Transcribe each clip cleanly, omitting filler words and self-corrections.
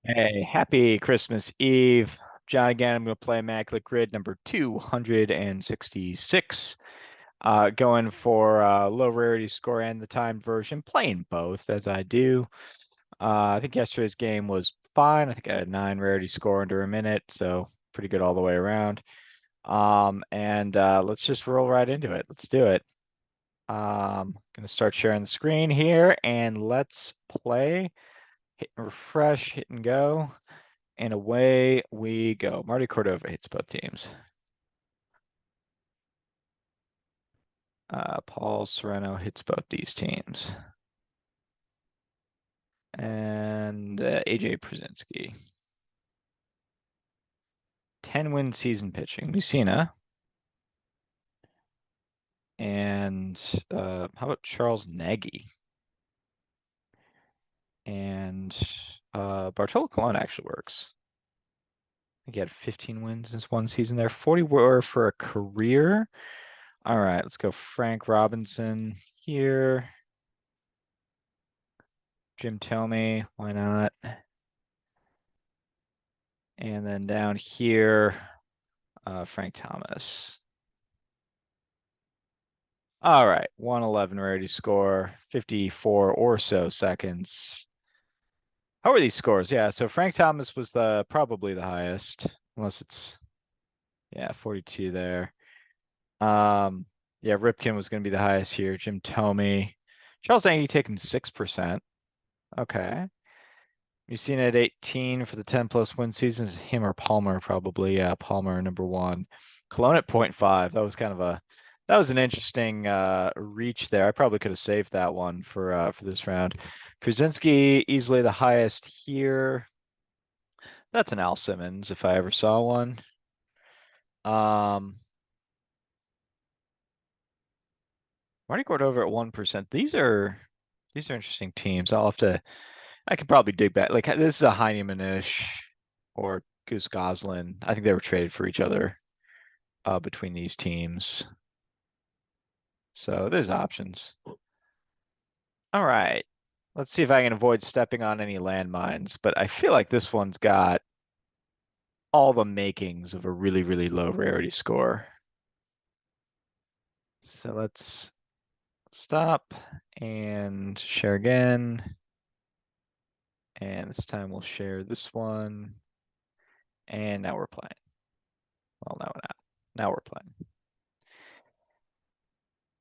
Hey, happy Christmas Eve. John again, I'm going to play Immaculate Grid number 266. Going for low rarity score and the timed version, playing both as I do. I think yesterday's game was fine. I think I had a 9 rarity score under a minute, so pretty good all the way around. And let's just roll right into it. Let's do it. Going to start sharing the screen here and let's play. Hit and refresh, hit and go. And away we go. Marty Cordova hits both teams. Paul Sereno hits both these teams. And AJ Przinsky. 10-win season pitching. Lucina. And how about Charles Nagy? And Bartolo Colon actually works. I think he had 15 wins this one season there. 40 were for a career. All right, let's go Frank Robinson here. Jim Thome, why not? And then down here, Frank Thomas. All right, 111 rarity score, 54 or so seconds. How are these scores? Yeah, so Frank Thomas was probably the highest, unless it's, yeah, 42 there. Yeah, Ripken was going to be the highest here. Jim Thome. Charles Nagy taking 6%. Okay. You've seen it at 18 for the 10 plus win seasons. Him or Palmer, probably. Yeah, Palmer, number one. Cologne at 0.5. That was an interesting reach there. I probably could have saved that one for this round. Przinsky easily the highest here. That's an Al Simmons if I ever saw one. Um, Marty Cordova at 1%. These are interesting teams. I could probably dig back. Like this is a Heineman-ish or Goose Goslin. I think they were traded for each other between these teams. So there's options. All right. Let's see if I can avoid stepping on any landmines, but I feel like this one's got all the makings of a really, really low rarity score. So let's stop and share again. And this time we'll share this one. And now we're playing. Well, no, we're not. Now we're playing.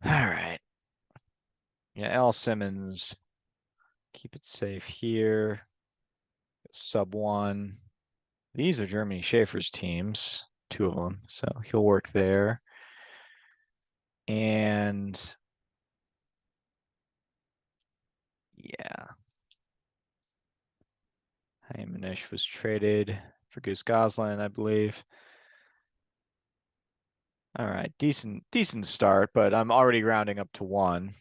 All right. Yeah, Al Simmons. Keep it safe here. Sub one. These are Germany Schaefer's teams, two of them. So he'll work there. And yeah, Heimanish was traded for Goose Goslin, I believe. All right, decent start, but I'm already rounding up to one.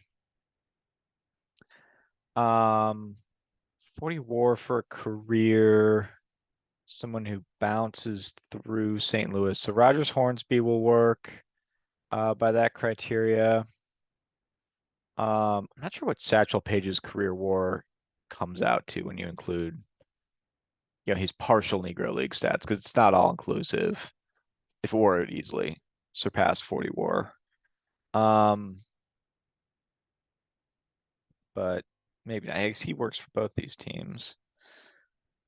40 WAR for a career. Someone who bounces through St. Louis. So Rogers Hornsby will work by that criteria. I'm not sure what Satchel Paige's career WAR comes out to when you include, his partial Negro League stats, because it's not all inclusive. If it were, it would easily surpass 40 WAR. But maybe not. I guess he works for both these teams.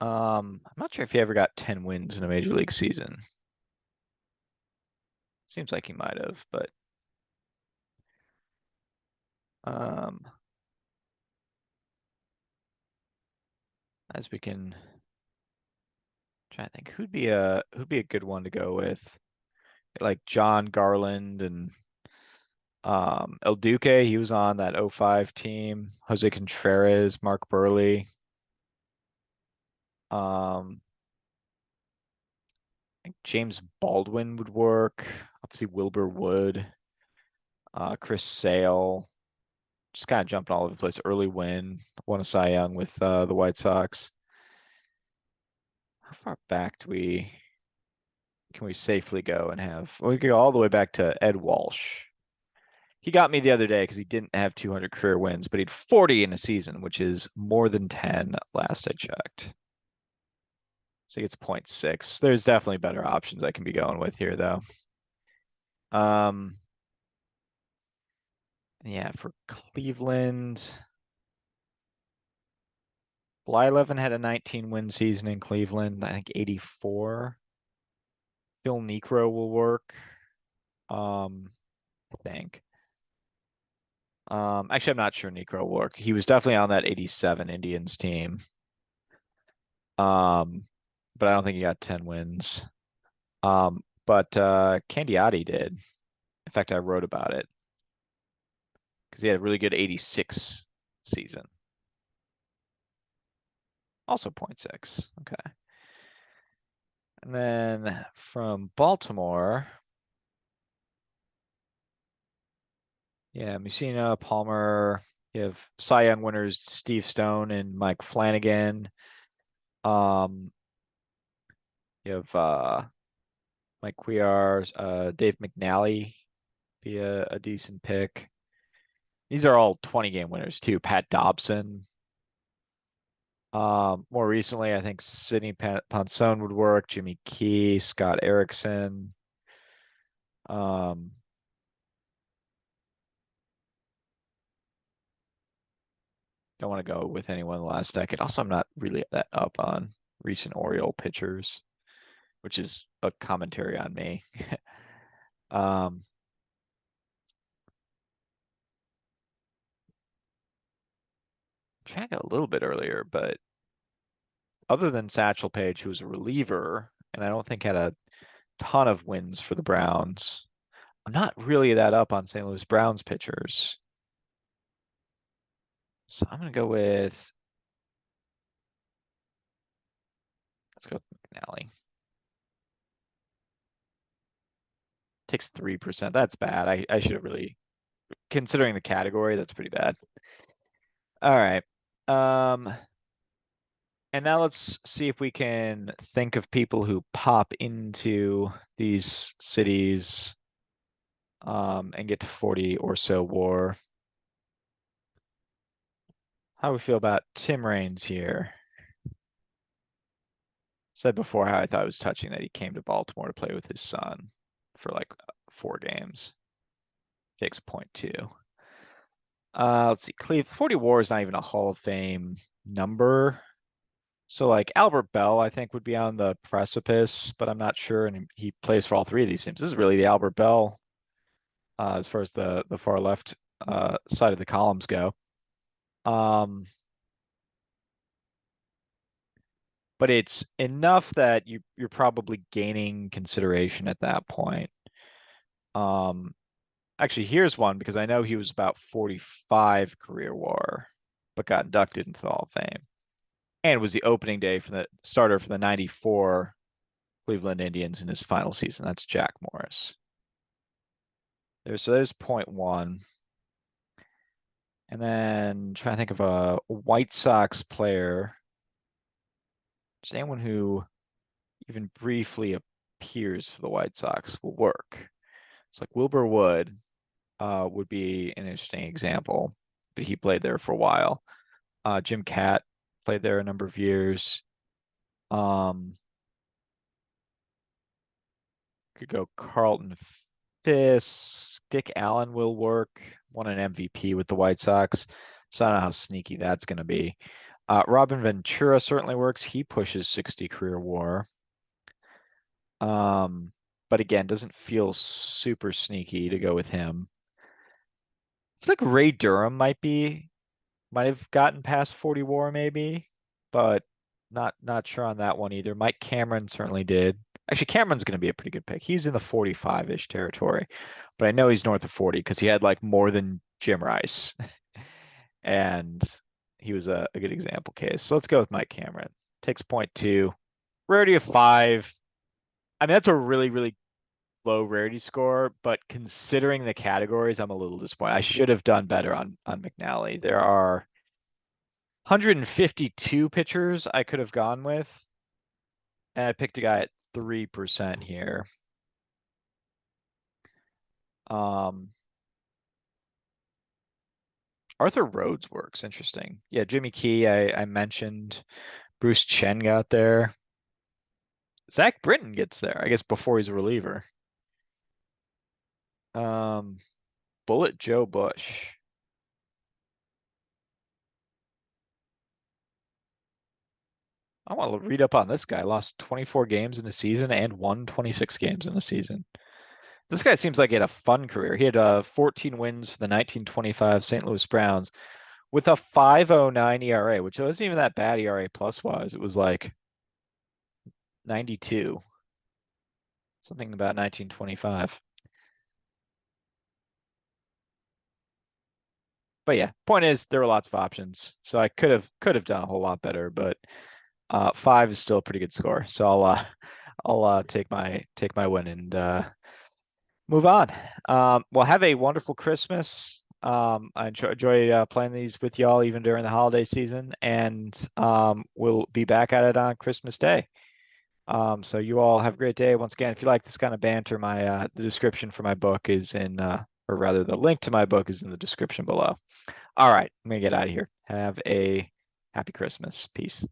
I'm not sure if he ever got 10 wins in a major league season. Seems like he might have, but um, as we can try to think, who'd be a good one to go with, like John Garland and El Duque. He was on that '05 team. Jose Contreras, Mark Burley. Um, I think James Baldwin would work. Obviously Wilbur Wood, Chris Sale. Just kind of jumping all over the place. Early win, won a Cy Young with the White Sox. How far back can we safely go and have? Well, we could go all the way back to Ed Walsh. He got me the other day because he didn't have 200 career wins, but he had 40 in a season, which is more than 10 last I checked. So he gets 0.6. There's definitely better options I can be going with here, though. Um, yeah, for Cleveland, Blyleven had a 19 win season in Cleveland. I think 84. Phil Necro will work. I think. Actually, I'm not sure Necro will work. He was definitely on that 87 Indians team. Um, but I don't think he got 10 wins. But Candiotti did. In fact, I wrote about it because he had a really good 86 season. Also 0.6. Okay. And then from Baltimore, yeah, Mussina, Palmer. You have Cy Young winners Steve Stone and Mike Flanagan. Um, you have Mike Cuellar's, Dave McNally be a decent pick. These are all 20 game winners too. Pat Dobson. More recently, I think Sidney Ponson would work. Jimmy Key, Scott Erickson. Um, don't want to go with anyone in the last decade. Also, I'm not really that up on recent Oriole pitchers, which is a commentary on me. um, trying to go a little bit earlier, but other than Satchel Paige, who was a reliever, and I don't think had a ton of wins for the Browns, I'm not really that up on St. Louis Browns pitchers. So I'm going to go with, let's go with McNally. Takes 3%. That's bad. I should have really, considering the category, that's pretty bad. All right. And now let's see if we can think of people who pop into these cities and get to 40 or so WAR. How do we feel about Tim Raines here? Said before how I thought it was touching that he came to Baltimore to play with his son for like 4 games. Takes 0.2. Let's see. Cleve 40 WAR is not even a Hall of Fame number. So like Albert Bell, I think would be on the precipice, but I'm not sure. And he plays for all three of these teams. This is really the Albert Bell as far as the far left side of the columns go. But it's enough that you're probably gaining consideration at that point. Um, Actually, here's one because I know he was about 45 career WAR, but got inducted into the Hall of Fame. And was the opening day for the starter for the 94 Cleveland Indians in his final season. That's Jack Morris. There's 0.1. And then trying to think of a White Sox player. Just anyone who even briefly appears for the White Sox will work. It's like Wilbur Wood would be an interesting example, but he played there for a while. Jim Catt played there a number of years. Could go Carlton Fisk. Dick Allen will work. Won an MVP with the White Sox. So I don't know how sneaky that's going to be. Robin Ventura certainly works. He pushes 60 career WAR. But again, doesn't feel super sneaky to go with him. I feel like Ray Durham might have gotten past 40 WAR maybe, but not sure on that one either. Mike Cameron certainly did. Actually, Cameron's going to be a pretty good pick. He's in the 45-ish territory, but I know he's north of 40 because he had like more than Jim Rice, and he was a good example case. So let's go with Mike Cameron. Takes 0.2. Rarity of 5. I mean, that's a really, really low rarity score, but considering the categories, I'm a little disappointed. I should have done better on McNally. There are 152 pitchers I could have gone with, and I picked a guy at 3% here. Um, Arthur Rhodes works. Interesting. Yeah, Jimmy Key, I mentioned. Bruce Chen got there. Zach Britton gets there, I guess, before he's a reliever. Um, Bullet Joe Bush. I want to read up on this guy. Lost 24 games in the season and won 26 games in the season. This guy seems like he had a fun career. He had 14 wins for the 1925 St. Louis Browns with a 5.09 ERA, which wasn't even that bad ERA plus wise. It was like 92, something about 1925. But yeah, point is there were lots of options, so I could have done a whole lot better, but five is still a pretty good score. So I'll take my win and move on. Well, have a wonderful Christmas. I enjoy playing these with y'all even during the holiday season, and we'll be back at it on Christmas Day. So you all have a great day. Once again, if you like this kind of banter, my the description for my book is in, or rather, the link to my book is in the description below. All right, I'm gonna get out of here. Have a happy Christmas. Peace.